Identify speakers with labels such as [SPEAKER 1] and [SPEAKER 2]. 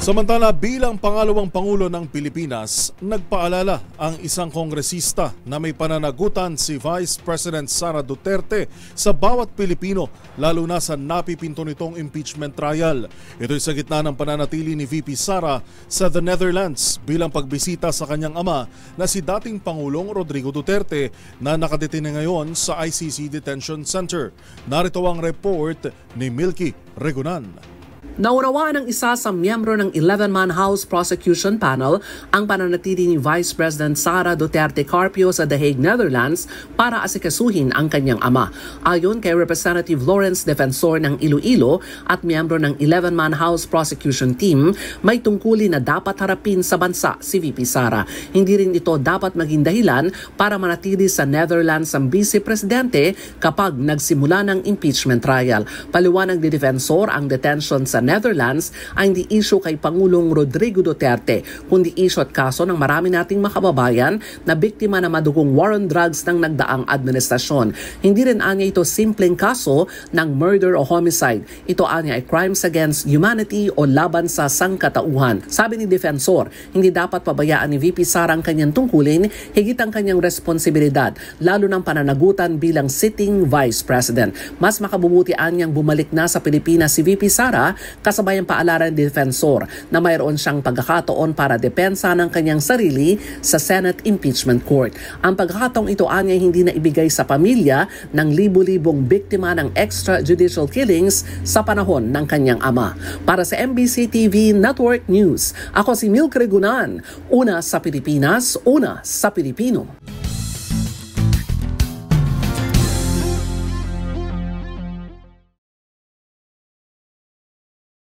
[SPEAKER 1] Samantala, bilang pangalawang Pangulo ng Pilipinas, nagpaalala ang isang kongresista na may pananagutan si Vice President Sara Duterte sa bawat Pilipino, lalo na sa napipinto nitong impeachment trial. Ito'y sa gitna ng pananatili ni VP Sara sa the Netherlands bilang pagbisita sa kanyang ama na si dating Pangulong Rodrigo Duterte na nakadetine ngayon sa ICC Detention Center. Narito ang report ni Milky Regunan.
[SPEAKER 2] Naunawaan ng isa sa miyembro ng 11-man House Prosecution Panel ang pananatili ni Vice President Sara Duterte Carpio sa The Hague, Netherlands para asikasuhin ang kanyang ama. Ayon kay Representative Lawrence Defensor ng Iloilo at miyembro ng 11-man House Prosecution Team, may tungkulin na dapat harapin sa bansa si VP Sara. Hindi rin ito dapat maging dahilan para manatili sa Netherlands ang Vice Presidente kapag nagsimula ng impeachment trial. Paliwanag ni Defensor, ang detention sa Netherlands ay hindi issue kay Pangulong Rodrigo Duterte, kundi issue at kaso ng marami nating makababayan na biktima na madugong war on drugs ng nagdaang administrasyon. Hindi rin anya ito simpleng kaso ng murder o homicide. Ito anya ay crimes against humanity o laban sa sangkatauhan. Sabi ni Defensor, hindi dapat pabayaan ni VP Sara ang kanyang tungkulin, higit ang kanyang responsibilidad, lalo ng pananagutan bilang sitting Vice President. Mas makabubuti anyang bumalik na sa Pilipinas si VP Sara, kasabay ang paalaran ng Defensor na mayroon siyang pagkakataon para depensa ng kanyang sarili sa Senate Impeachment Court. Ang pagkakataong ito anya hindi na ibigay sa pamilya ng libu-libong biktima ng extrajudicial killings sa panahon ng kanyang ama. Para sa MBC TV Network News, ako si Milky Regunan, una sa Pilipinas, una sa Pilipino.